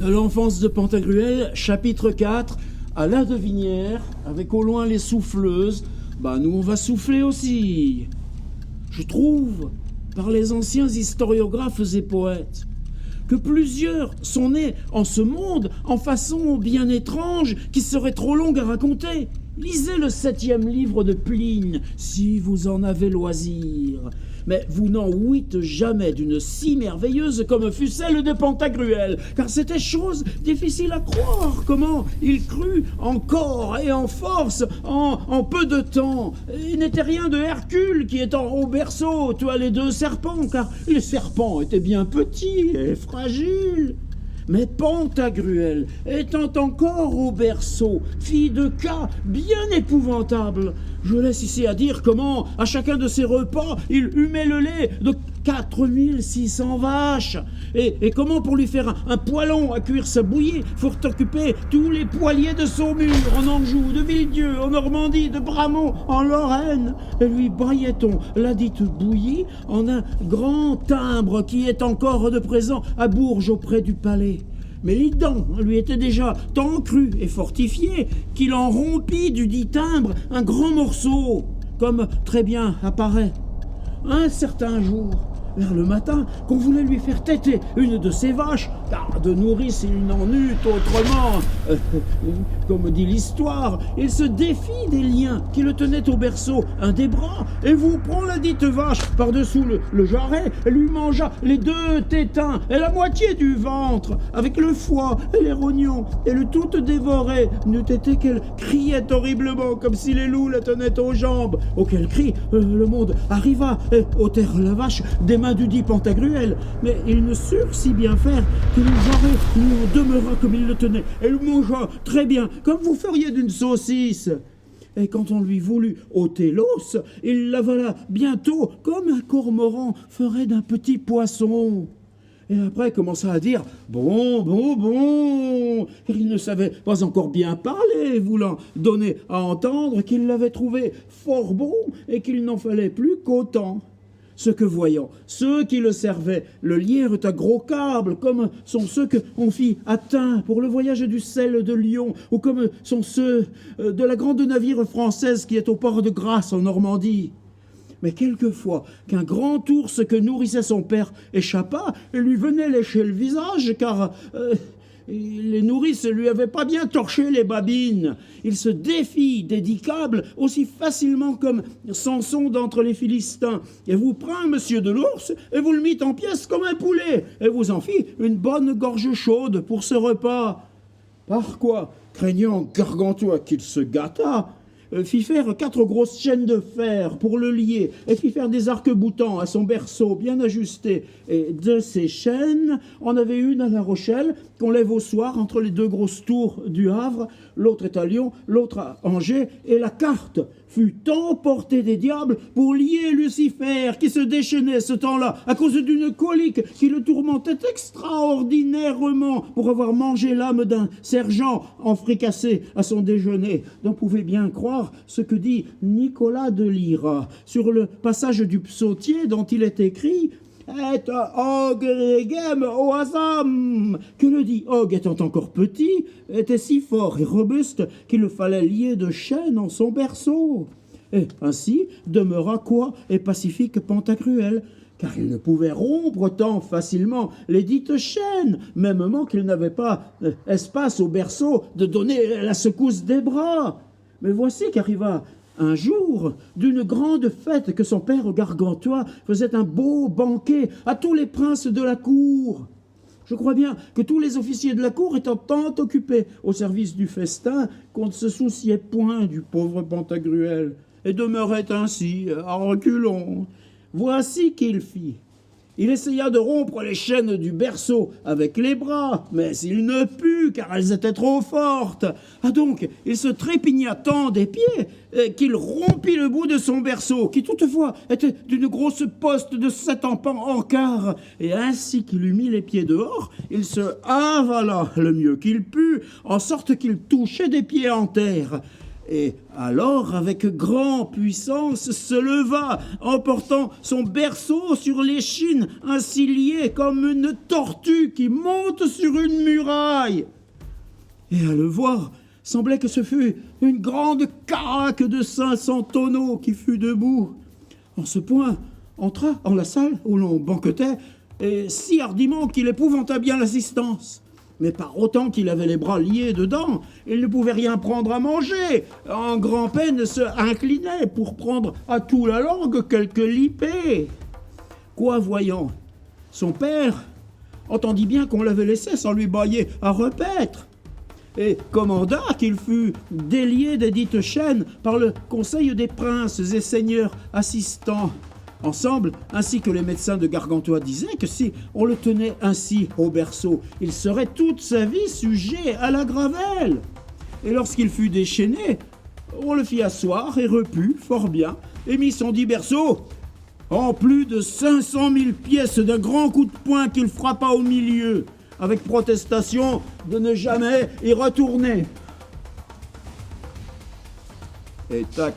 L'enfance de Pantagruel, chapitre 4, à la Devinière, avec au loin les souffleuses. Nous on va souffler aussi. Je trouve, par les anciens historiographes et poètes, que plusieurs sont nés en ce monde en façon bien étrange qui serait trop longue à raconter. Lisez le 7e livre de Pline, si vous en avez loisir. Mais vous n'en ouïtes jamais d'une si merveilleuse comme fut celle de Pantagruel, car c'était chose difficile à croire. Comment il crut en corps et en force en peu de temps. Il n'était rien de Hercule qui étant au berceau tua les 2 serpents, car les serpents étaient bien petits et fragiles. Mais Pantagruel, étant encore au berceau, fit de cas bien épouvantables. Je laisse ici à dire comment, à chacun de ses repas, il humait le lait de 4600 vaches, et comment pour lui faire un poêlon à cuire sa bouillie, furent occupés tous les poiliers de Saumur, en Anjou, de Villedieu, en Normandie, de Bramont, en Lorraine, et lui braillait-on la dite bouillie en un grand timbre qui est encore de présent à Bourges auprès du palais. Mais les dents lui étaient déjà tant crues et fortifiées qu'il en rompit du dit timbre un grand morceau, comme très bien apparaît. Un certain jour, vers le matin, qu'on voulait lui faire téter une de ses vaches, car de nourrice il n'en eut autrement, comme dit l'histoire, il se défit des liens qui le tenaient au berceau, un des bras, et vous prend la dite vache par-dessous le jarret, et lui mangea les 2 tétins et la moitié du ventre, avec le foie et les rognons, et le tout dévoré, n'eût été qu'elle criait horriblement, comme si les loups la tenaient aux jambes, auquel cri le monde arriva, et ôtèrent la vache des mains du dit Pantagruel, mais ils ne surent si bien faire que le jarret lui en demeura comme il le tenait, et le mangea très bien, comme vous feriez d'une saucisse. Et quand on lui voulut ôter l'os, il l'avala bientôt comme un cormoran ferait d'un petit poisson. Et après commença à dire « Bon, car il ne savait pas encore bien parler, voulant donner à entendre qu'il l'avait trouvé fort bon et qu'il n'en fallait plus qu'autant. » Ce que voyant, ceux qui le servaient le lièrent à gros câbles, comme sont ceux qu'on fit à Tain pour le voyage du sel de Lyon, ou comme sont ceux de la grande navire française qui est au port de Grasse en Normandie. Mais quelquefois qu'un grand ours que nourrissait son père échappa et lui venait lécher le visage, car les nourrices lui avaient pas bien torché les babines. Il se défie des 10 câbles aussi facilement comme Samson d'entre les Philistins. Et vous prend monsieur de l'ours et vous le mîtes en pièces comme un poulet, et vous en fit une bonne gorge chaude pour ce repas. Par quoi, craignant Gargantua qu'il se gâtât, fit faire 4 grosses chaînes de fer pour le lier, et fit faire des arcs-boutants à son berceau bien ajustés. Et de ces chaînes, on avait une à La Rochelle, qu'on lève au soir entre les 2 grosses tours du Havre, l'autre est à Lyon, l'autre à Angers, et la carte fut emportée des diables pour lier Lucifer, qui se déchaînait ce temps-là à cause d'une colique qui le tourmentait extraordinairement pour avoir mangé l'âme d'un sergent en fricassé à son déjeuner. Donc pouvez bien croire ce que dit Nicolas de Lyra sur le passage du psautier dont il est écrit « Et ogregem oasam » que le dit Og étant encore petit, était si fort et robuste qu'il le fallait lier de chaînes en son berceau. Et ainsi demeura quoi et pacifique Pantagruel, car il ne pouvait rompre tant facilement les dites chaînes, mêmement qu'il n'avait pas espace au berceau de donner la secousse des bras. Mais voici qu'arriva un jour, d'une grande fête que son père Gargantua faisait un beau banquet à tous les princes de la cour. Je crois bien que tous les officiers de la cour étant tant occupés au service du festin qu'on ne se souciait point du pauvre Pantagruel, et demeurait ainsi, à reculons. Voici qu'il fit. Il essaya de rompre les chaînes du berceau avec les bras, mais il ne put, car elles étaient trop fortes. Ah donc, il se trépigna tant des pieds qu'il rompit le bout de son berceau, qui toutefois était d'une grosse poste de 7 empans en quart. Et ainsi qu'il eut mis les pieds dehors, il se avala le mieux qu'il put, en sorte qu'il touchait des pieds en terre. Et alors, avec grande puissance, se leva, emportant son berceau sur l'échine, ainsi lié comme une tortue qui monte sur une muraille. Et à le voir, semblait que ce fût une grande caraque de 500 tonneaux qui fut debout. En ce point, entra en la salle où l'on banquetait, et si hardiment qu'il épouvanta bien l'assistance. Mais par autant qu'il avait les bras liés dedans, il ne pouvait rien prendre à manger. En grand-peine se inclinait pour prendre à tout la langue quelques lippées. Quoi voyant, son père entendit bien qu'on l'avait laissé sans lui bailler à repaître, et commanda qu'il fût délié des dites chaînes par le conseil des princes et seigneurs assistants ensemble, ainsi que les médecins de Gargantua disaient que si on le tenait ainsi au berceau, il serait toute sa vie sujet à la gravelle. Et lorsqu'il fut déchaîné, on le fit asseoir et reput fort bien, et mit son dit berceau en plus de 500 000 pièces d'un grand coup de poing qu'il frappa au milieu, avec protestation de ne jamais y retourner. Et tac,